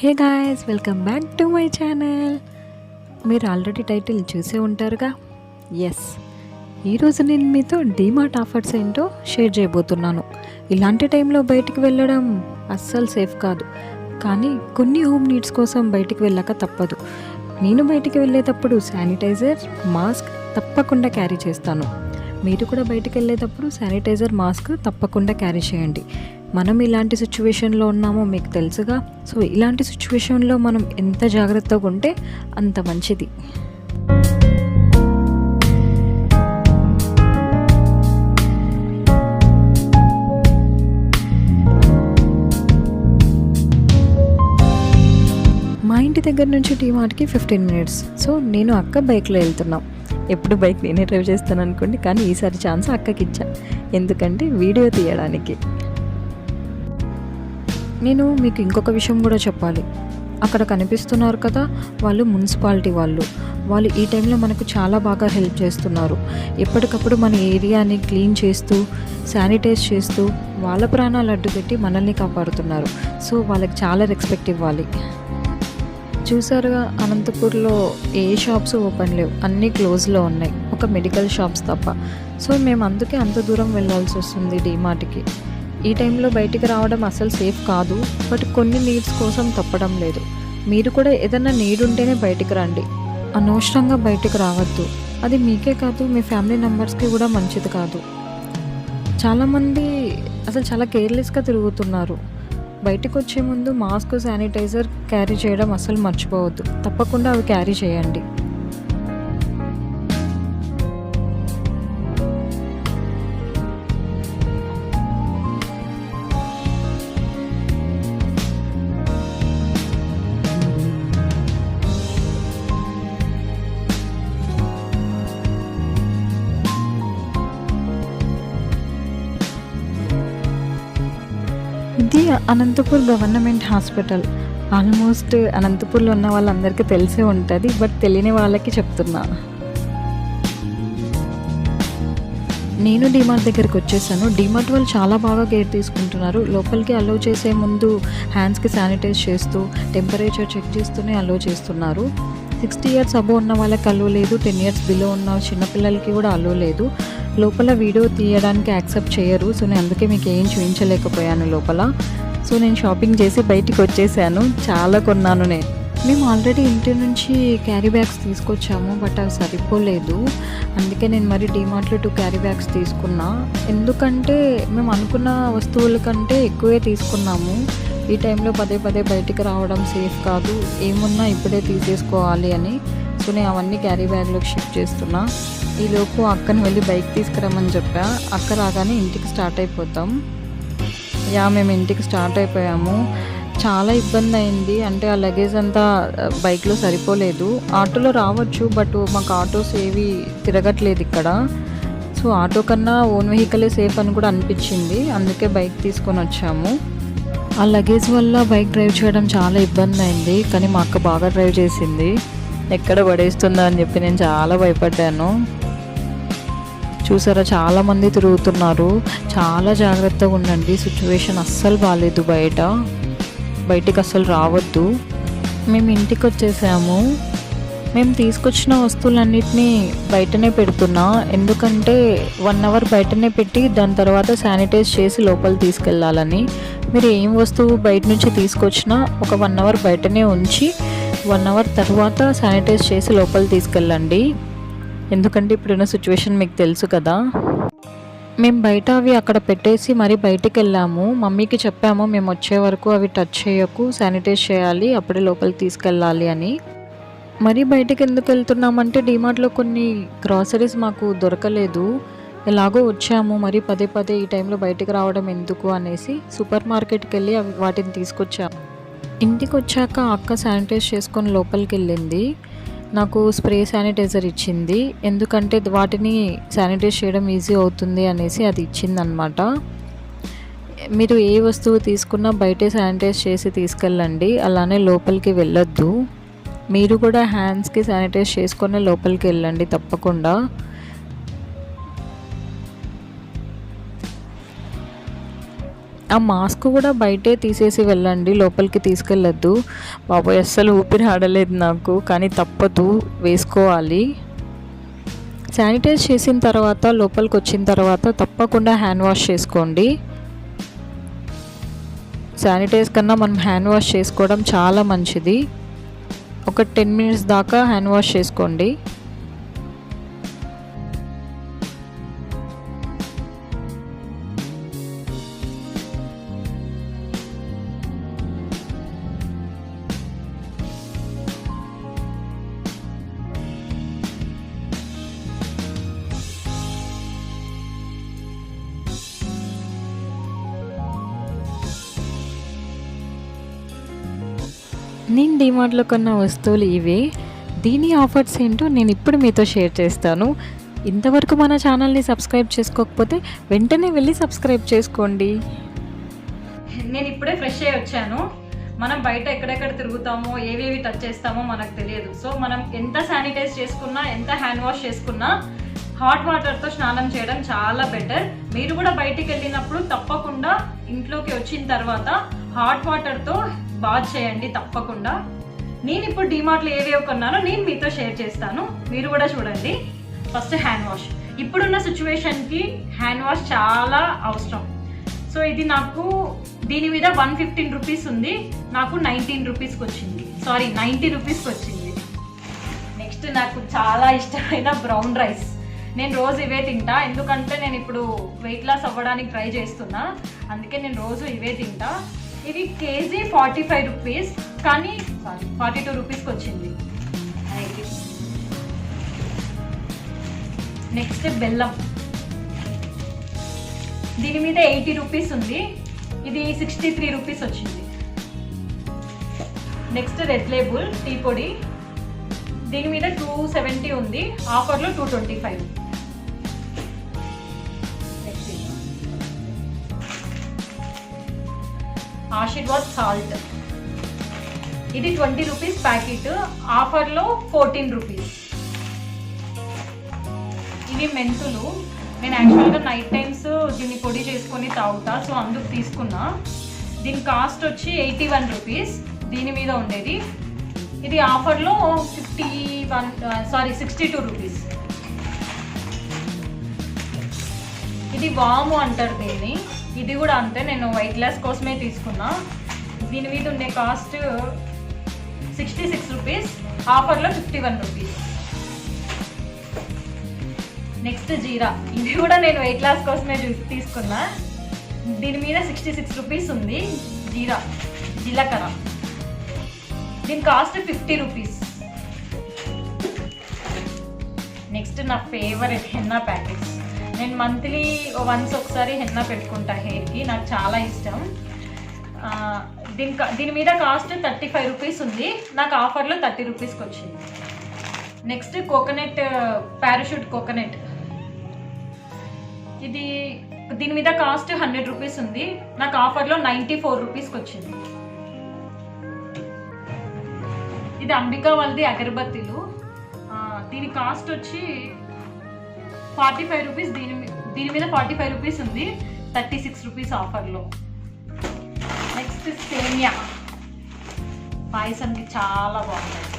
Hey guys, welcome back to my channel. మీరు already title చూసే ఉంటారుగా. ఎస్, ఈరోజు నేను మీతో డీమార్ట్ ఆఫర్స్ ఏంటో షేర్ చేయబోతున్నాను. ఇలాంటి టైంలో బయటికి వెళ్ళడం అస్సలు సేఫ్ కాదు, కానీ కొన్ని హోమ్ నీడ్స్ కోసం బయటికి వెళ్ళాక తప్పదు. నేను బయటికి వెళ్ళేటప్పుడు శానిటైజర్, మాస్క్ తప్పకుండా క్యారీ చేస్తాను. మీరు కూడా బయటికి వెళ్ళేటప్పుడు శానిటైజర్, మాస్క్ తప్పకుండా క్యారీ చేయండి. మనం ఇలాంటి సిచ్యువేషన్లో ఉన్నామో మీకు తెలుసుగా. సో ఇలాంటి సిచ్యువేషన్లో మనం ఎంత జాగ్రత్తగా ఉంటే అంత మంచిది. మా ఇంటి దగ్గర నుంచి డీమార్ట్కి 15 minutes. సో నేను అక్క బైక్లో వెళ్తున్నాం. ఎప్పుడు బైక్ నేనే డ్రైవ్ చేస్తాను అనుకోండి, కానీ ఈసారి ఛాన్స్ అక్కకి ఇచ్చా. ఎందుకంటే వీడియో తీయడానికి. నేను మీకు ఇంకొక విషయం కూడా చెప్పాలి. అక్కడ కనిపిస్తున్నారు కదా, వాళ్ళు మున్సిపాలిటీ వాళ్ళు ఈ టైంలో మనకు చాలా బాగా హెల్ప్ చేస్తున్నారు. ఎప్పటికప్పుడు మన ఏరియాని క్లీన్ చేస్తూ, శానిటైజ్ చేస్తూ వాళ్ళ ప్రాణాలు అడ్డుపెట్టి మనల్ని కాపాడుతున్నారు. సో వాళ్ళకి చాలా రెస్పెక్ట్ ఇవ్వాలి. చూసారుగా, అనంతపూర్లో ఏ షాప్స్ ఓపెన్ లేవు, అన్నీ క్లోజ్లో ఉన్నాయి, ఒక మెడికల్ షాప్స్ తప్ప. సో మేము అందుకే అంత దూరం వెళ్ళాల్సి వస్తుంది డీమార్ట్కి. ఈ టైంలో బయటికి రావడం అసలు సేఫ్ కాదు, బట్ కొన్ని నీడ్స్ కోసం తప్పడం లేదు. మీరు కూడా ఏదైనా నీడ్ ఉంటేనే బయటికి రండి, అనవసరంగా బయటికి రావద్దు. అది మీకే కాదు, మీ ఫ్యామిలీ మెంబర్స్కి కూడా మంచిది కాదు. చాలామంది అసలు చాలా కేర్లెస్గా తిరుగుతున్నారు. బయటకు వచ్చే ముందు మాస్క్, శానిటైజర్ క్యారీ చేయడం అసలు మర్చిపోవద్దు. తప్పకుండా అవి క్యారీ చేయండి. ఇది అనంతపూర్ గవర్నమెంట్ హాస్పిటల్. ఆల్మోస్ట్ అనంతపూర్లో ఉన్న వాళ్ళందరికీ తెలిసే ఉంటుంది, బట్ తెలియని వాళ్ళకి చెప్తున్నా. నేను డీమార్ట్ దగ్గరికి వచ్చేసాను. డీమార్ట్ వాళ్ళు చాలా బాగా కేర్ తీసుకుంటున్నారు. లోపలికి అలో చేసే ముందు హ్యాండ్స్కి శానిటైజ్ చేస్తూ, టెంపరేచర్ చెక్ చేస్తూనే అలో చేస్తున్నారు. 60 years అబో ఉన్న వాళ్ళకి అలో లేదు, 10 years బిలో ఉన్న చిన్నపిల్లలకి కూడా అలో లేదు. లోపల వీడియో తీయడానికి యాక్సెప్ట్ చేయరు. సో నేను అందుకే మీకు ఏం చూపించలేకపోయాను లోపల. సో నేను షాపింగ్ చేసి బయటికి వచ్చేసాను. చాలా కొన్నాను. మేము ఆల్రెడీ ఇంటి నుంచి క్యారీ బ్యాగ్స్ తీసుకొచ్చాము, బట్ అవి సరిపోలేదు. అందుకే నేను మరి డీమార్ట్లో 2 క్యారీ బ్యాగ్స్ తీసుకున్నా. ఎందుకంటే మేము అనుకున్న వస్తువుల కంటే ఎక్కువే తీసుకున్నాము. ఈ టైంలో పదే పదే బయటికి రావడం సేఫ్ కాదు, ఏమున్నా ఇప్పుడే తీసేసుకోవాలి అని. సో నేను అవన్నీ క్యారీ బ్యాగ్లోకి షిఫ్ట్ చేస్తున్నా. ఈలోపు అక్కని వెళ్ళి బైక్ తీసుకురమ్మని చెప్పా. అక్క రాగానే ఇంటికి స్టార్ట్ అయిపోతాం. మేము ఇంటికి స్టార్ట్ అయిపోయాము. చాలా ఇబ్బంది అయింది. అంటే ఆ లగేజ్ అంతా బైక్లో సరిపోలేదు. ఆటోలో రావచ్చు, బట్ మాకు ఆటోస్ ఏవి తిరగట్లేదు ఇక్కడ. సో ఆటో కన్నా ఓన్ వెహికలే సేఫ్ అని కూడా అనిపించింది. అందుకే బైక్ తీసుకొని వచ్చాము. ఆ లగేజ్ వల్ల బైక్ డ్రైవ్ చేయడం చాలా ఇబ్బంది అయింది, కానీ మా అక్క బాగా డ్రైవ్ చేసింది. ఎక్కడ పడేస్తుందా అని చెప్పి నేను చాలా భయపడ్డాను. చూసారా, చాలామంది తిరుగుతున్నారు. చాలా జాగ్రత్తగా ఉండండి. సిచ్యువేషన్ అస్సలు బాగాలేదు, బయటికి అస్సలు రావద్దు. మేము ఇంటికి వచ్చేసాము. మేము తీసుకొచ్చిన వస్తువులన్నిటినీ బయటనే పెడుతున్నా, ఎందుకంటే 1 hour బయటనే పెట్టి దాని తర్వాత శానిటైజ్ చేసి లోపల తీసుకెళ్ళాలని. మీరు ఏం వస్తువు బయట నుంచి తీసుకొచ్చినా ఒక 1 hour బయటనే ఉంచి 1 hour తర్వాత శానిటైజ్ చేసి లోపల తీసుకెళ్ళండి. ఎందుకంటే ఇప్పుడున్న సిచ్యువేషన్ మీకు తెలుసు కదా. మేము బయట అవి అక్కడ పెట్టేసి మరి బయటికి వెళ్ళాము. మమ్మీకి చెప్పాము, మేము వచ్చే వరకు అవి టచ్ చేయకు, శానిటైజ్ చేయాలి, అప్పుడే లోపలికి తీసుకెళ్ళాలి అని. మరి బయటికి ఎందుకు వెళ్తున్నామంటే డీమార్ట్లో కొన్ని గ్రాసరీస్ మాకు దొరకలేదు. ఎలాగో వచ్చాము, మరి పదే పదే ఈ టైంలో బయటికి రావడం ఎందుకు అనేసి సూపర్ మార్కెట్కి వెళ్ళి వాటిని తీసుకొచ్చాము. ఇంటికి వచ్చాక అక్క శానిటైజ్ చేసుకొని లోపలికి వెళ్ళింది. నాకు స్ప్రే శానిటైజర్ ఇచ్చింది, ఎందుకంటే వాటిని శానిటైజ్ చేయడం ఈజీ అవుతుంది అనేసి అది ఇచ్చిందనమాట. మీరు ఏ వస్తువు తీసుకున్నా బయటే శానిటైజ్ చేసి తీసుకెళ్ళండి, అలానే లోపలికి వెళ్ళొద్దు. మీరు కూడా హ్యాండ్స్కి శానిటైజ్ చేసుకొని లోపలికి వెళ్ళండి తప్పకుండా. ఆ మాస్క్ కూడా బయటే తీసేసి వెళ్ళండి, లోపలికి తీసుకెళ్ళొద్దు. బాబోయ్ అస్సలు ఊపిరి ఆడలేదు నాకు, కానీ తప్పదు, వేసుకోవాలి. శానిటైజ్ చేసిన తర్వాత లోపలికి వచ్చిన తర్వాత తప్పకుండా హ్యాండ్ వాష్ చేసుకోండి. శానిటైజ్ కన్నా మనం హ్యాండ్ వాష్ చేసుకోవడం చాలా మంచిది. ఒక 10 మినిట్స్ దాకా హ్యాండ్ వాష్ చేసుకోండి. నేను డీమార్ట్లో కొన్న వస్తువులు ఇవే. దీని ఆఫర్స్ ఏంటో నేను ఇప్పుడు మీతో షేర్ చేస్తాను. ఇంతవరకు మన ఛానల్ని సబ్స్క్రైబ్ చేసుకోకపోతే వెంటనే వెళ్ళి సబ్స్క్రైబ్ చేసుకోండి. నేను ఇప్పుడే ఫ్రెష్ అయ్యి వచ్చాను. మనం బయట ఎక్కడెక్కడ తిరుగుతామో, ఏవేవి టచ్ చేస్తామో మనకు తెలియదు. సో మనం ఎంత శానిటైజ్ చేసుకున్నా, ఎంత హ్యాండ్ వాష్ చేసుకున్నా హాట్ వాటర్తో స్నానం చేయడం చాలా బెటర్. మీరు కూడా బయటికి వెళ్ళినప్పుడు తప్పకుండా ఇంట్లోకి వచ్చిన తర్వాత హాట్ వాటర్తో బాత్ చేయండి తప్పకుండా. నేను ఇప్పుడు డీమార్ట్లో ఏవేవి కొన్నానో నేను మీతో షేర్ చేస్తాను, మీరు కూడా చూడండి. First hand wash. ఇప్పుడున్న సిచ్యువేషన్కి హ్యాండ్ వాష్ చాలా అవసరం. సో ఇది నాకు దీని మీద 115 రూపీస్ ఉంది, నాకు 19 రూపీస్కి వచ్చింది, 90 రూపీస్కి వచ్చింది. నెక్స్ట్ నాకు చాలా ఇష్టమైన బ్రౌన్ రైస్. నేను రోజు ఇవే తింటా, ఎందుకంటే నేను ఇప్పుడు వెయిట్ లాస్ అవ్వడానికి ట్రై చేస్తున్నా, అందుకే నేను రోజు ఇవే తింటా. ఇది కేజీ 45 రూపీస్, కానీ 42 రూపీస్కి వచ్చింది. నెక్స్ట్ బెల్లం. దీని మీద 80 రూపీస్ ఉంది, ఇది 63 రూపీస్ వచ్చింది. నెక్స్ట్ రెడ్ లేబుల్ టీ పొడి. దీని మీద 270 ఉంది, ఆఫర్లో 225. ఆశీర్వాద్ సాల్ట్. ఇది 20 రూపీస్ ప్యాకెట్, ఆఫర్లో 14 రూపీస్. ఇవి మెంతులు. నేను యాక్చువల్గా నైట్ టైమ్స్ దీన్ని పొడి చేసుకొని తాగుతా, సో అందుకు తీసుకున్నా. దీని కాస్ట్ వచ్చి 81 రూపీస్, దీని మీద ఉండేది. ఇది ఆఫర్లో 62 రూపీస్. ఇది వాము అంటారు దీన్ని. ఇది కూడా అంతే, నేను వెయిట్ లాస్ కోసమే తీసుకున్నా. దీని మీద ఉండే కాస్ట్ 66 రూపీస్, ఆఫర్లో 51 రూపీస్. నెక్స్ట్ జీరా. ఇది కూడా నేను వెయిట్ లాస్ కోసమే తీసుకున్నా. దీని మీద 66 రూపీస్ ఉంది. జీలకర్ర. దీని కాస్ట్ 50 రూపీస్. నెక్స్ట్ నా ఫేవరెట్ హెన్నా ప్యాకెట్స్. నేను మంత్లీ వన్స్ ఒకసారి హెన్నా పెట్టుకుంటా హెయిర్కి, నాకు చాలా ఇష్టం. దీని మీద కాస్ట్ 35 రూపీస్ ఉంది, నాకు ఆఫర్లో 30 రూపీస్కి వచ్చింది. Next coconut, parachute coconut. దీని మీద కాస్ట్ 100 రూపీస్ ఉంది, నాకు ఆఫర్లో 94 రూపీస్కి వచ్చింది. ఇది అంబికా వాళ్ళది అగరబత్తీలు. దీని కాస్ట్ వచ్చి 45 రూపీస్. దీని మీద 45 రూపీస్ ఉంది, 36 రూపీస్ ఆఫర్లో. నెక్స్ట్ సేమియా పాయసంకి చాలా బాగుంటుంది,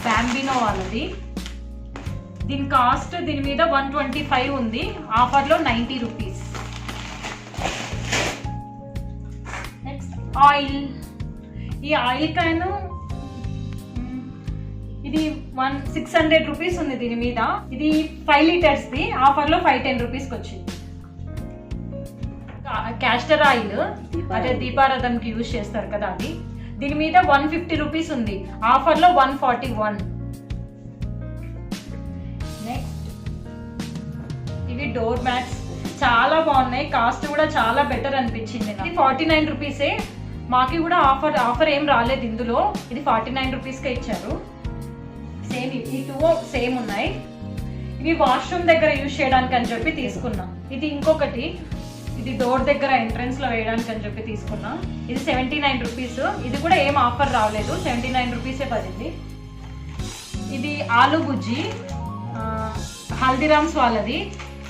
బ్యాంబినో వాళ్ళది. దీని కాస్ట్ దీని మీద 125 ఉంది, ఆఫర్లో 90 రూపీస్. Next oil. ఈ ఆయిల్ క్యాన్ ఇది 600 రూపీస్ ఉంది దీని మీద. ఇది 5 లీటర్స్ది, ఆఫర్లో 510 రూపీస్కి వచ్చింది. క్యాస్టర్ ఆయిల్, అదే దీపారాధనకి యూజ్ చేస్తారు కదా అది. దీని మీద 150 రూపీస్ ఉంది, ఆఫర్లో 141. నెక్స్ట్ ఇవి డోర్ మ్యాట్స్, చాలా బాగున్నాయి, కాస్ట్ కూడా చాలా బెటర్ అనిపించింది. ఇది 49 రూపీసే, మాకి కూడా ఆఫర్ ఏం రాలేదు ఇందులో. ఇది 49 రూపీస్కే ఇచ్చారు. సేమ్ ఈ 2 సేమ్ ఉన్నాయి. ఇవి వాష్రూమ్ దగ్గర యూజ్ చేయడానికి అని చెప్పి తీసుకున్నా. ఇది ఇంకొకటి, ఇది డోర్ దగ్గర ఎంట్రన్స్ లో వేయడానికి అని చెప్పి తీసుకున్నా. ఇది 79 రూపీస్, ఇది కూడా ఏం ఆఫర్ రాలేదు, 79 రూపీసే పడింది. ఇది ఆలు బుజ్జి, హల్దీరామ్స్ వాళ్ళది.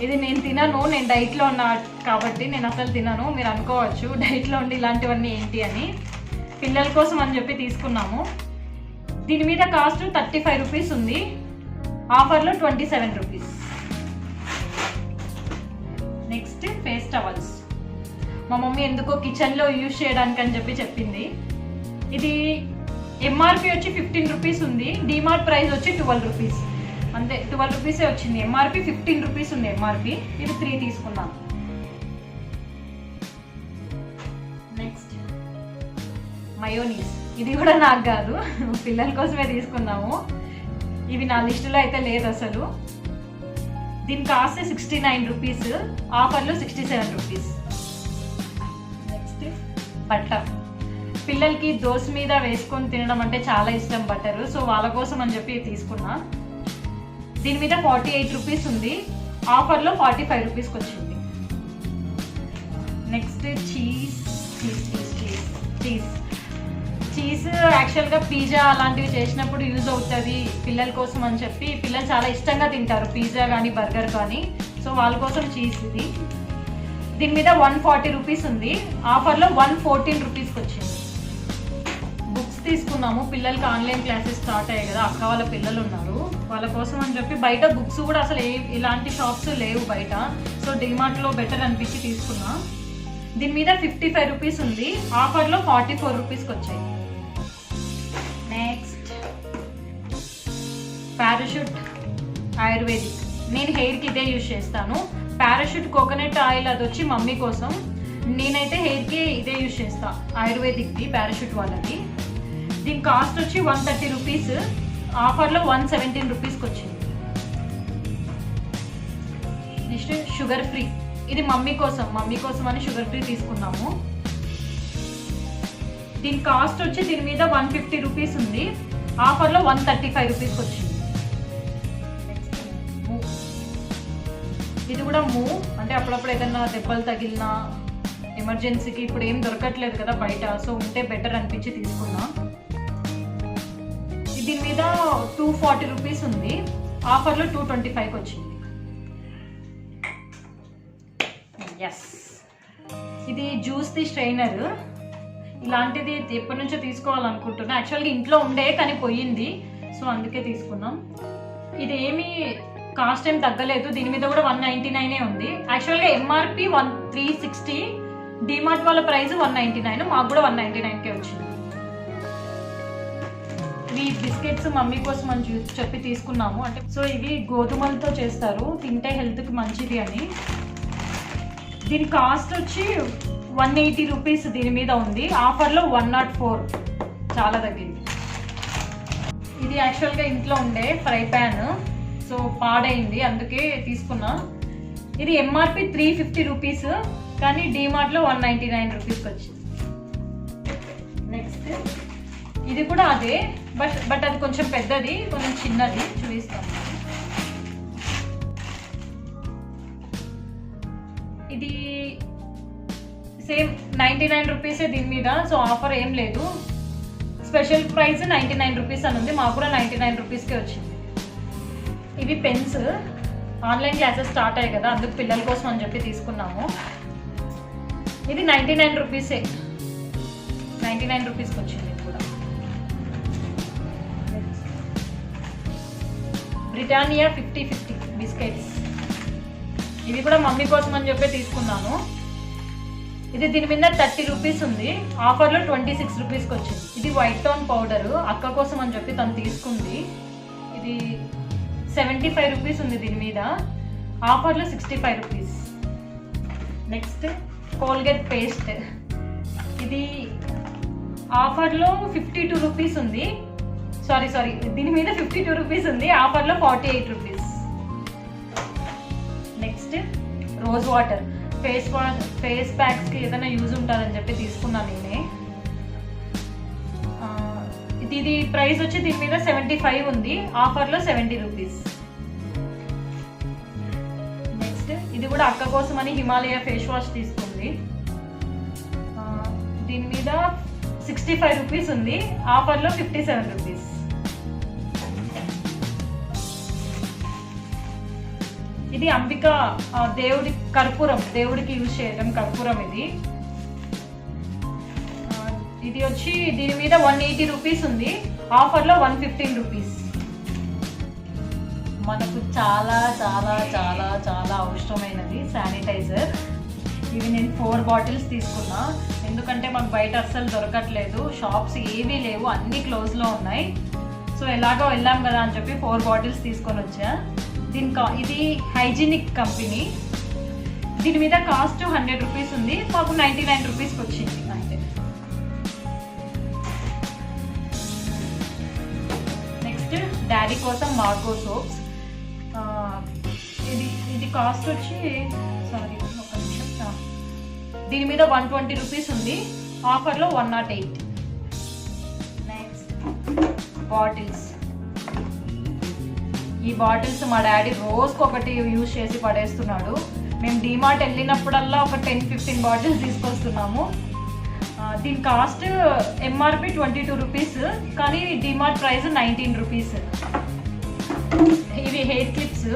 ఇది నేను తినను, నేను డైట్లో ఉన్నా కాబట్టి నేను అసలు తినను. మీరు అనుకోవచ్చు డైట్లో ఉండి ఇలాంటివన్నీ ఏంటి అని. పిల్లల కోసం అని చెప్పి తీసుకున్నాము. దీని మీద కాస్ట్ 35 రూపీస్ ఉంది, ఆఫర్లో 27 రూపీస్. Next face towels. మా మమ్మీ ఎందుకో కిచెన్లో యూజ్ చేయడానికి అని చెప్పి చెప్పింది. ఇది ఎంఆర్పి వచ్చి 15 రూపీస్ ఉంది, డిమార్ట్ ప్రైస్ వచ్చి 12 రూపీస్. అంతే, 12 రూపీసే వచ్చింది. ఎంఆర్పి 15 రూపీస్ ఉంది ఎంఆర్పి. ఇది 3 తీసుకున్నాం. Next mayonnaise. ఇది కూడా నాకు కాదు, పిల్లల కోసమే తీసుకున్నాము. ఇవి నా లిస్టులో అయితే లేదు అసలు. దీని కాస్ట్ 69 రూపీస్, ఆఫర్లో 67 రూపీస్. Next butter. పిల్లలకి దోశ మీద వేసుకొని తినడం అంటే చాలా ఇష్టం బటరు, సో వాళ్ళ కోసం అని చెప్పి తీసుకున్నా. దీని మీద 48 రూపీస్ ఉంది, ఆఫర్లో 45 రూపీస్కి వచ్చింది. Next cheese. యాక్చువల్గా పిజ్జా అలాంటివి చేసినప్పుడు యూజ్ అవుతుంది పిల్లల కోసం అని చెప్పి, పిల్లలు చాలా ఇష్టంగా తింటారు పిజ్జా కానీ బర్గర్ కానీ, సో వాళ్ళ కోసం చీజ్ ఇది. దీని మీద 140 రూపీస్ ఉంది, ఆఫర్లో 114 రూపీస్కి వచ్చింది. బుక్స్ తీసుకున్నాము, పిల్లలకి ఆన్లైన్ క్లాసెస్ స్టార్ట్ అయ్యాయి కదా, అక్క వాళ్ళ పిల్లలు ఉన్నారు, వాళ్ళ కోసం అని చెప్పి. బయట బుక్స్ కూడా అసలు ఇలాంటి షాప్స్ లేవు బయట, సో డిమార్ట్లో బెటర్ అనిపించి తీసుకున్నా. దీని మీద 55 రూపీస్ ఉంది, ఆఫర్లో 44 రూపీస్కి వచ్చాయి. Next parachute ayurvedic. నేను హెయిర్కి ఇదే యూజ్ చేస్తాను. పారాషూట్ కోకోనట్ ఆయిల్ అది వచ్చి మమ్మీ కోసం, నేనైతే హెయిర్కి ఇదే యూజ్ చేస్తా, ఆయుర్వేదిక్ది పారాషూట్ వాళ్ళది. దీని కాస్ట్ వచ్చి 130 రూపీస్, ఆఫర్లో 117 రూపీస్కి వచ్చింది. Next sugar free. ఇది మమ్మీ కోసం అని షుగర్ ఫ్రీ తీసుకున్నాము. దీని కాస్ట్ వచ్చి దీని మీద 150 రూపీస్ ఉంది, ఆఫర్లో 135 రూపీస్కి వచ్చింది. ఇది కూడా అంటే అప్పుడప్పుడు ఏదైనా దెబ్బలు తగిలినా ఎమర్జెన్సీకి, ఇప్పుడు ఏం దొరకట్లేదు కదా బయట, సో ఉంటే బెటర్ అనిపించి తీసుకున్నా. దీని మీద 240 రూపీస్ ఉంది, ఆఫర్లో 225కి వచ్చింది. ఎస్, ఇది జ్యూస్ది స్ట్రైనర్. ఇలాంటిది ఎప్పటి నుంచో తీసుకోవాలనుకుంటున్నా. యాక్చువల్గా ఇంట్లో ఉండే కానీ పోయింది, సో అందుకే తీసుకున్నాం. ఇది ఏమీ కాస్ట్ ఏం తగ్గలేదు, దీని మీద కూడా 199 ఉంది. యాక్చువల్గా ఎంఆర్పి 360, డిమార్ట్ వాళ్ళ ప్రైస్ 199, మాకు కూడా 199కే వచ్చింది. ఇవి బిస్కెట్స్ మమ్మీ కోసం అని చెప్పి తీసుకున్నాము. అంటే సో ఇవి గోధుమలతో చేస్తారు, తింటే హెల్త్కి మంచిది అని. దీని కాస్ట్ వచ్చి 180 రూపీస్ దీని మీద ఉంది, ఆఫర్లో 104, చాలా తగ్గింది. ఇది యాక్చువల్గా ఇంట్లో ఉండే ఫ్రై ప్యాన్, సో పాడైంది అందుకే తీసుకున్నా. ఇది ఎంఆర్పి 350 రూపీస్, కానీ డిమార్ట్లో 199 రూపీస్కి వచ్చింది. నెక్స్ట్ ఇది కూడా అదే, బట్ అది కొంచెం పెద్దది, కొంచెం చిన్నది, చూపిస్తాను. ఇది సేమ్ 99 రూపీసే దీని మీద, సో ఆఫర్ ఏం లేదు. స్పెషల్ ప్రైస్ 99 రూపీస్ అని ఉంది, మాకు కూడా 99 రూపీస్కే వచ్చింది. ఇవి పెన్స్, ఆన్లైన్ క్లాసెస్ స్టార్ట్ అయ్యాయి కదా, అందుకు పిల్లల కోసం అని చెప్పి తీసుకున్నాము. ఇది 99 రూపీసే, 99 రూపీస్కి వచ్చింది. ఇది కూడా బ్రిటానియా 50-50 బిస్కెట్స్. ఇది కూడా మమ్మీ కోసం అని చెప్పి తీసుకున్నాను. ఇది దీని మీద 30 రూపీస్ ఉంది, ఆఫర్లో 26 రూపీస్కి వచ్చింది. ఇది వైట్ టోన్ పౌడరు, అక్క కోసం అని చెప్పి తను తీసుకుంది. ఇది 75 రూపీస్ ఉంది దీని మీద, ఆఫర్లో 65 రూపీస్. Next Colgate paste. ఇది ఆఫర్లో 52 రూపీస్ ఉంది, సారీ దీని మీద 52 రూపీస్ ఉంది, ఆఫర్లో 48 rupees. Next rose water. Face ప్యాక్స్కి ఏదైనా యూజ్ ఉంటుందని చెప్పి తీసుకున్నాను నేనే. ఇది ప్రైస్ వచ్చి దీని మీద 75 ఉంది, ఆఫర్లో 70 రూపీస్. నెక్స్ట్ ఇది కూడా అక్క కోసం అని హిమాలయ ఫేస్ వాష్ తీసుకుంది. దీని మీద 65 రూపీస్ ఉంది, ఆఫర్లో 57 రూపీస్. ఇది అంబిక దేవుడి కర్పూరం, దేవుడికి యూజ్ చేయడం కర్పూరం ఇది. ఇది వచ్చి దీని మీద 180 రూపీస్ ఉంది, ఆఫర్లో 115 రూపీస్. మనకు చాలా చాలా చాలా చాలా అవసరమైనది శానిటైజర్. ఇవి నేను 4 బాటిల్స్ తీసుకున్నా, ఎందుకంటే మాకు బయట అస్సలు దొరకట్లేదు, షాప్స్ ఏవీ లేవు, అన్నీ క్లోజ్లో ఉన్నాయి. సో ఎలాగో వెళ్ళాం కదా అని చెప్పి 4 బాటిల్స్ తీసుకొని వచ్చా. ఇది హైజీనిక్ కంపెనీ. దీని మీద కాస్ట్ 100 రూపీస్ ఉంది, మాకు 99 రూపీస్కి వచ్చింది అంతే. నెక్స్ట్ డాడీ కోసం మార్గో సోప్స్. ఇది కాస్ట్ వచ్చి ఒక నిమిషం, దీని మీద 120 రూపీస్ ఉంది, ఆఫర్లో 108. Next bottles. ఈ బాటిల్స్ మా డాడీ రోజుకొకటి యూజ్ చేసి పడేస్తున్నాడు. మేము డిమార్ట్ వెళ్ళినప్పుడల్లా ఒక 10-15 బాటిల్స్ తీసుకొస్తున్నాము. దీని కాస్ట్ ఎంఆర్పి 22 రూపీస్, కానీ డిమార్ట్ ప్రైస్ 19 రూపీస్. ఇవి హెయిర్ క్లిప్స్,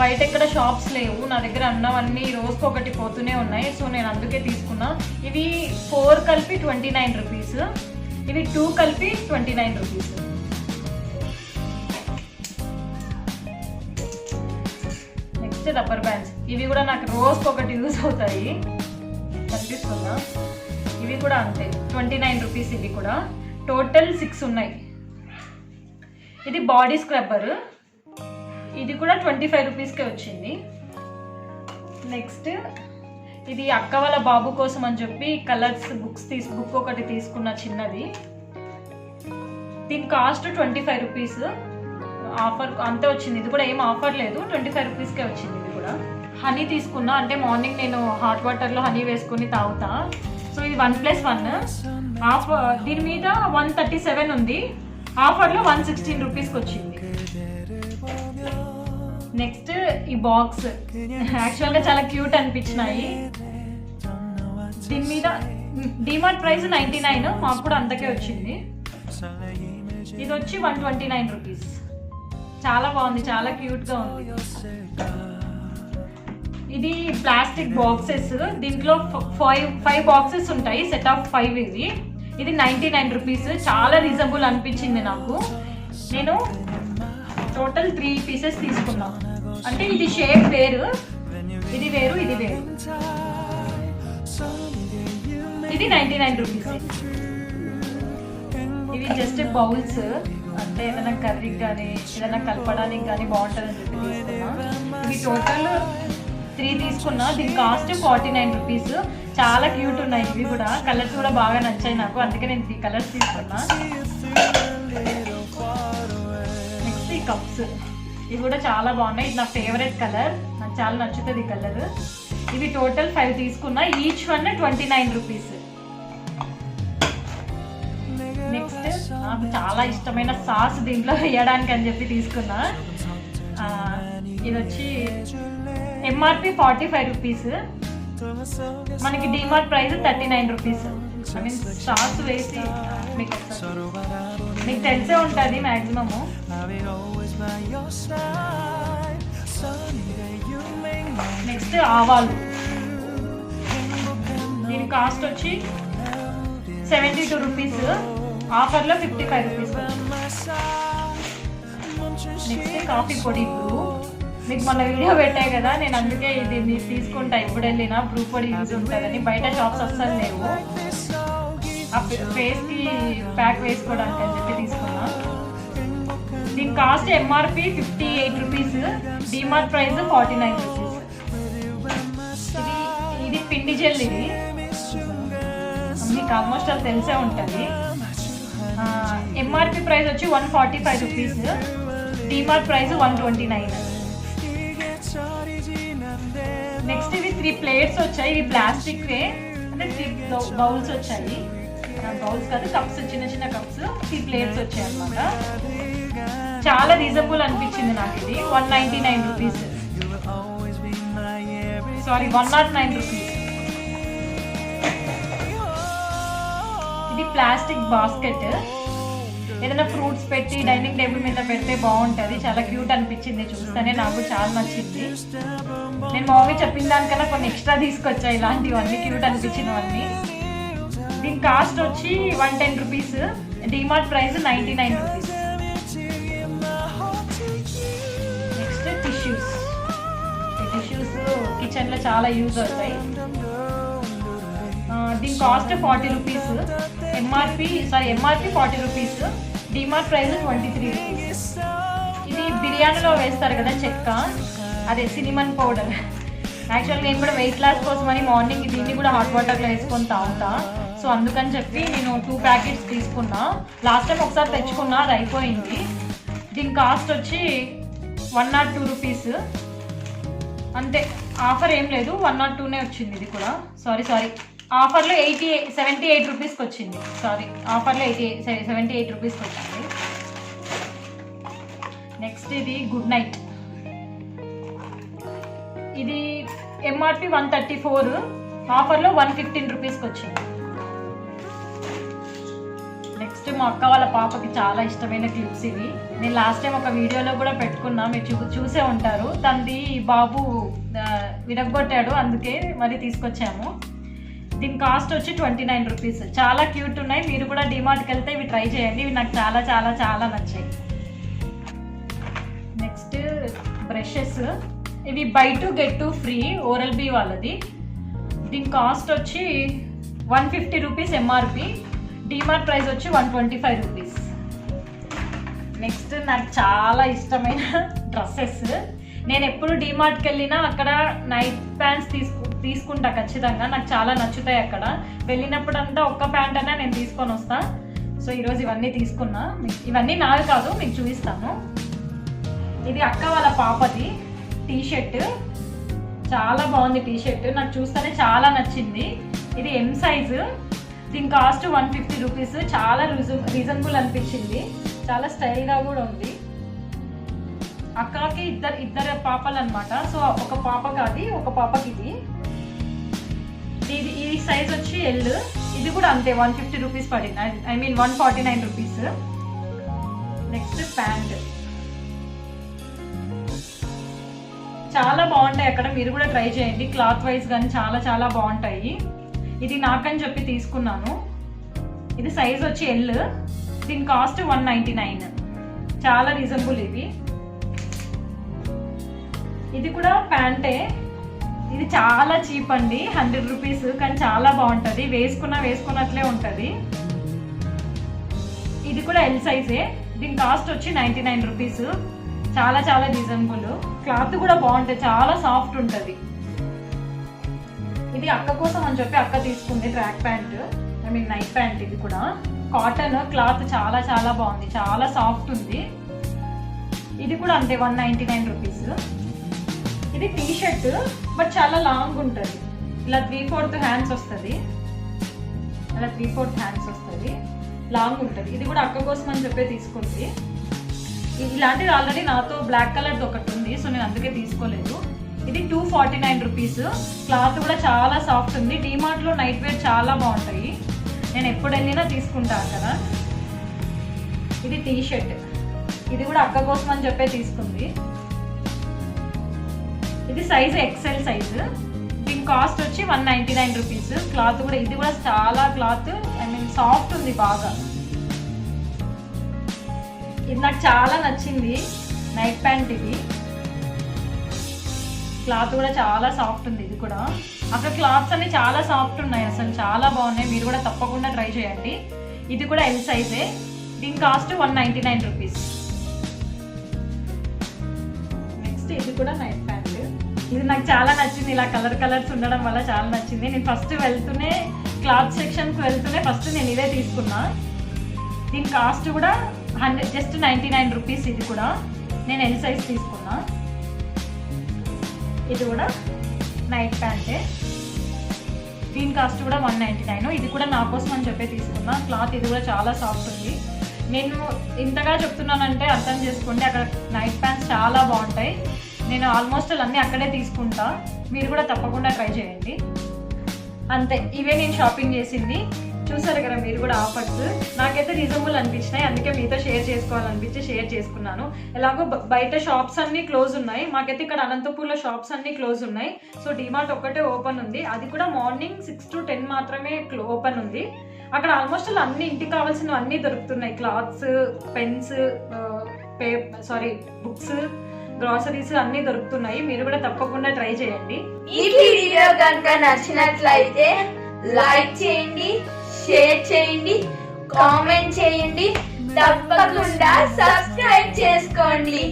బయట ఎక్కడ షాప్స్ లేవు, నా దగ్గర అన్నవన్నీ రోజుకొకటి పోతూనే ఉన్నాయి, సో నేను అందుకే తీసుకున్నా. ఇవి 4 కలిపి 29 రూపీస్, ఇవి 2 కలిపి 29 రూపీస్. Next rubber bands. ఇవి కూడా నాకు రోజుకొకటి యూజ్ అవుతాయి, కనిపిస్తున్నా. ఇవి కూడా అంతే 29 రూపీస్. ఇవి కూడా టోటల్ 6 ఉన్నాయి. ఇది బాడీ స్క్రబ్బర్, ఇది కూడా 25 రూపీస్కే వచ్చింది. నెక్స్ట్ ఇది అక్క వాళ్ళ బాబు కోసం అని చెప్పి కలర్స్ బుక్ ఒకటి తీసుకున్న చిన్నది. దీని కాస్ట్ 25 రూపీస్, ఆఫర్ అంతే వచ్చింది. ఇది కూడా ఏం ఆఫర్ లేదు, 25 రూపీస్కే వచ్చింది. ఇది కూడా హనీ తీసుకున్నా, అంటే మార్నింగ్ నేను హాట్ వాటర్లో హనీ వేసుకొని తాగుతా. సో ఇది 1+1 ఆఫర్. దీని మీద 137 ఉంది, ఆఫర్లో 116 రూపీస్కి వచ్చింది. నెక్స్ట్ ఈ బాక్స్ యాక్చువల్గా చాలా క్యూట్ అనిపించినాయి. దీని మీద డిమార్ట్ ప్రైస్ 99, మాకు కూడా అంతకే వచ్చింది. ఇది వచ్చి 129 రూపీస్. చాలా బాగుంది, చాలా క్యూట్గా ఉంది. ఇది ప్లాస్టిక్ బాక్సెస్, దీంట్లో 5 బాక్సెస్ ఉంటాయి, సెట్ ఆఫ్ 5 ఇవి. ఇది 99 రూపీస్, చాలా రీజనబుల్ అనిపించింది నాకు. నేను టోటల్ 3 పీసెస్ తీసుకున్నా, అంటే ఇది షేప్ వేరు, ఇది వేరు, ఇది వేరు. ఇది 99 రూపీస్. ఇవి జస్ట్ బౌల్స్, అంటే ఏదైనా కర్రీకి కానీ ఏదైనా కలపడానికి కానీ బాగుంటుందని చెప్పి తీసుకున్నా. ఇవి టోటల్ 3 తీసుకున్నా, దీని కాస్ట్ 49 రూపీస్. చాలా క్యూట్ ఉన్నాయి ఇవి కూడా, కలర్స్ కూడా బాగా నచ్చాయి నాకు, అందుకే నేను 3 కలర్స్ తీసుకున్నా. నెక్స్ట్ ఈ కప్స్, ఇవి కూడా చాలా బాగున్నాయి. ఇది నా ఫేవరెట్ కలర్, నాకు చాలా నచ్చుతుంది ఈ కలర్. ఇవి టోటల్ 5 తీసుకున్నా, ఈచ్ వన్ 29 రూపీస్. నెక్స్ట్ నాకు చాలా ఇష్టమైన సాస్ దీంట్లో వేయడానికి అని చెప్పి తీసుకున్నా. ఇది వచ్చి ఎంఆర్పి 45 రూపీస్, మనకి DMart price 39 rupees. I mean sauce వేసి మీకు తెలిసే ఉంటుంది మ్యాక్సిమము. నెక్స్ట్ ఆవాలు, దీని కాస్ట్ వచ్చి 72 రూపీస్, ఆఫర్లో 55 రూపీస్. నెక్స్ట్ కాఫీ పొడి బ్రూ, మీకు మొన్న వీడియో పెట్టాయి కదా, నేను అందుకే ఇది తీసుకుంటా ఇప్పుడు వెళ్ళినా, బ్రూ పొడి యూజ్ ఉంటుందని. బయట షాప్స్ అస్సలు లేవు, ఆ ఫేస్కి ప్యాక్ వేసుకోవడానికి అని చెప్పి తీసుకున్నా. దీని cost MRP 58 rupees, DMart price 49 rupees. ఇది పిండి జెల్, ఇది మీకు ఆల్మోస్ట్ అది తెలిసే ఉంటుంది. ఎంఆర్పి ప్రైస్ వచ్చి 145 రూపీస్, డిమార్ట్ ప్రైస్ 129. నెక్స్ట్ ఇవి 3 ప్లేట్స్ వచ్చాయి, ఇవి ప్లాస్టిక్వే, అంటే 3 బౌల్స్ వచ్చాయి. బౌల్స్ కాదు, కప్స్, చిన్న చిన్న కప్స్. 3 ప్లేట్స్ వచ్చాయి అన్నమాట. చాలా రీజనబుల్ అనిపించింది నాకు ఇది. 199 రూపీస్, సారీ 109 రూపీస్. ఇది ప్లాస్టిక్ బాస్కెట్, ఏదైనా ఫ్రూట్స్ పెట్టి డైనింగ్ టేబుల్ మీద పెడితే బాగుంటుంది. చాలా క్యూట్ అనిపించింది చూస్తేనే, నాకు చాలా నచ్చింది. నేను మా మమ్మీ చెప్పిన దానికన్నా కొన్ని ఎక్స్ట్రా తీసుకొచ్చా ఇలాంటివన్నీ క్యూట్ అనిపించినవన్నీ. దీని కాస్ట్ వచ్చి 110 rupees, DMart price 99 rupees. Next tissues. ఈ టిష్యూస్ కిచెన్లో చాలా యూజ్ అవుతాయి. దీని cost 40 rupees, MRP 40 rupees, DMart price 23 rupees. ఇది బిర్యానీలో వేస్తారు కదా చెక్క, అదే సినిమన్ పౌడర్. యాక్చువల్గా నేను కూడా వెయిట్ లాస్ కోసం అని మార్నింగ్ దీన్ని కూడా హాట్ వాటర్లో వేసుకొని తాగుతా. సో అందుకని చెప్పి నేను 2 ప్యాకెట్స్ తీసుకున్నా. లాస్ట్ టైం ఒకసారి తెచ్చుకున్నా, అది అయిపోయింది. దీని కాస్ట్ వచ్చి 102 రూపీస్ అంతే. ఆఫర్ ఏం లేదు, 102నే వచ్చింది. ఇది కూడా సారీ ఆఫర్లో 78 రూపీస్కి వచ్చింది. ఆఫర్లో 78 రూపీస్కి వచ్చింది. నెక్స్ట్ ఇది గుడ్ నైట్. ఇది ఎంఆర్పి 134, ఆఫర్లో 115 రూపీస్కి వచ్చింది. నెక్స్ట్ మా అక్క వాళ్ళ పాపకి చాలా ఇష్టమైన క్లిప్స్ ఇవి. నేను లాస్ట్ టైం ఒక వీడియోలో కూడా పెట్టుకున్నా, మీరు చూసే ఉంటారు. తనది బాబు విరగొట్టాడు, అందుకే మరి తీసుకొచ్చాము. దీని కాస్ట్ వచ్చి 29 రూపీస్. చాలా క్యూట్ ఉన్నాయి. మీరు కూడా డిమార్ట్కి వెళ్తే ఇవి ట్రై చేయండి. ఇవి నాకు చాలా చాలా చాలా నచ్చాయి. Next brushes. ఇవి buy 2 get 2 free, Oral B వాళ్ళది. దీని కాస్ట్ వచ్చి 150 రూపీస్ ఎంఆర్పి, డిమార్ట్ ప్రైస్ వచ్చి 125 రూపీస్. నెక్స్ట్ నాకు చాలా ఇష్టమైన డ్రెస్సెస్. నేను ఎప్పుడు డిమార్ట్కి వెళ్ళినా అక్కడ నైట్ ప్యాంట్స్ తీసుకుంటా ఖచ్చితంగా. నాకు చాలా నచ్చుతాయి అక్కడ. వెళ్ళినప్పుడు అంతా ఒక్క ప్యాంట్ అయినా నేను తీసుకొని వస్తా. సో ఈరోజు ఇవన్నీ తీసుకున్నా. ఇవన్నీ నావి కాదు, మీకు చూపిస్తాను. ఇది అక్క వాళ్ళ పాపది టీ షర్ట్. చాలా బాగుంది టీ షర్ట్, నాకు చూస్తేనే చాలా నచ్చింది. ఇది ఎం సైజు. దీని కాస్ట్ 150 రూపీస్. చాలా రీజనబుల్ అనిపించింది. చాలా స్టైల్గా కూడా ఉంది. అక్కకి ఇద్దరు పాపలు అనమాట. సో ఒక పాపకి అది, ఒక పాపకి ఇది. ఈ సైజ్ వచ్చి ఎల్. ఇది కూడా అంతే 150 రూపీస్ పడింది, I mean 149 rupees. Next pant. చాలా బాగుంటాయి అక్కడ, మీరు కూడా ట్రై చేయండి. క్లాత్ వైజ్ కానీ చాలా చాలా బాగుంటాయి. ఇది నాకని చెప్పి తీసుకున్నాను. ఇది సైజ్ వచ్చి ఎల్. దీని కాస్ట్ 199. చాలా రీజనబుల్ ఇది. ఇది కూడా ప్యాంటే. ఇది చాలా చీప్ అండి, 100 రూపీస్, కానీ చాలా బాగుంటుంది. వేసుకున్నట్లే ఉంటుంది. ఇది కూడా ఎల్ సైజే. దీని కాస్ట్ వచ్చి 99 రూపీస్. చాలా చాలా రీజనబుల్. క్లాత్ కూడా బాగుంటుంది, చాలా సాఫ్ట్ ఉంటుంది. ఇది అక్క కోసం అని చెప్పి అక్క తీసుకుంది track pant, I mean night pant. ఇది కూడా కాటన్ క్లాత్, చాలా చాలా బాగుంది, చాలా సాఫ్ట్ ఉంది. ఇది కూడా అంతే 199 రూపీస్. ఇది టీ షర్ట్, బట్ చాలా లాంగ్ ఉంటుంది. ఇలా 3/4 హ్యాండ్స్ వస్తుంది. అలా 3/4 హ్యాండ్స్ వస్తుంది, లాంగ్ ఉంటుంది. ఇది కూడా అక్క కోసం అని చెప్పి తీసుకుంది. ఇలాంటిది ఆల్రెడీ నాతో బ్లాక్ కలర్ది ఒకటి ఉంది, సో నేను అందుకే తీసుకోలేదు. ఇది 249 రూపీస్. క్లాత్ కూడా చాలా సాఫ్ట్ ఉంది. డిమార్ట్లో నైట్ వేర్ చాలా బాగుంటాయి, నేను ఎప్పుడు వెళ్ళినా తీసుకుంటాను కదా. ఇది టీ షర్ట్. ఇది కూడా అక్క కోసం అని చెప్పే తీసుకుంది. ఇది సైజు ఎక్సెల్ సైజు. దీని కాస్ట్ వచ్చి 199 రూపీస్. క్లాత్ కూడా, ఇది కూడా చాలా క్లాత్, ఐ మీన్ సాఫ్ట్ ఉంది బాగా. ఇది నాకు చాలా నచ్చింది, నైట్ ప్యాంట్. ఇది క్లాత్ కూడా చాలా సాఫ్ట్ ఉంది. ఇది కూడా అక్కడ క్లాత్స్ అన్ని చాలా సాఫ్ట్ ఉన్నాయి, అసలు చాలా బాగున్నాయి. మీరు కూడా తప్పకుండా ట్రై చేయండి. ఇది కూడా ఎల్ సైజే. దీని కాస్ట్ 199 రూపీస్. నెక్స్ట్ ఇది కూడా నైట్ ప్యాంట్. ఇది నాకు చాలా నచ్చింది, ఇలా కలర్స్ ఉండడం వల్ల చాలా నచ్చింది. నేను ఫస్ట్ వెళ్తూనే క్లాత్ సెక్షన్కి వెళ్తూనే ఫస్ట్ నేను ఇదే తీసుకున్నా. దీని కాస్ట్ కూడా జస్ట్ 99 రూపీస్. ఇది కూడా నేను ఎల్ సైజ్ తీసుకున్నా. ఇది కూడా నైట్ ప్యాంటే. దీని కాస్ట్ కూడా 199. ఇది కూడా నా కోసం అని చెప్పి తీసుకున్నా. క్లాత్ ఇది కూడా చాలా సాఫ్ట్ ఉంది. నేను ఇంతగా చెప్తున్నానంటే అర్థం చేసుకోండి, అక్కడ నైట్ ప్యాంట్స్ చాలా బాగుంటాయి. నేను ఆల్మోస్ట్ అన్నీ అక్కడే తీసుకుంటా, మీరు కూడా తప్పకుండా ట్రై చేయండి. అంతే, ఇవే నేను షాపింగ్ చేసింది. చూసారు కదా మీరు కూడా ఆఫర్స్, నాకైతే రీజనబుల్ అనిపించినాయి, అందుకే మీతో షేర్ చేసుకోవాలనిపించి షేర్ చేసుకున్నాను. ఎలాగో బయట షాప్స్ అన్ని క్లోజ్ ఉన్నాయి, మాకైతే ఇక్కడ అనంతపూర్లో షాప్స్ అన్ని క్లోజ్ ఉన్నాయి. సో డిమార్ట్ ఒక్కటే ఓపెన్ ఉంది, అది కూడా మార్నింగ్ 6 to 10 మాత్రమే ఓపెన్ ఉంది. అక్కడ ఆల్మోస్ట్ అన్ని ఇంటికి కావాల్సినవి అన్నీ దొరుకుతున్నాయి, క్లాత్స్, పెన్స్, బుక్స్, గ్రాసరీస్ అన్నీ దొరుకుతున్నాయి. మీరు కూడా తప్పకుండా ట్రై చేయండి. ఈ వీడియో కనుక నచ్చినట్లయితే లైక్ చేయండి, షేర్ చేయండి, కామెంట్ చేయండి, తప్పకుండా సబ్స్క్రైబ్ చేసుకోండి.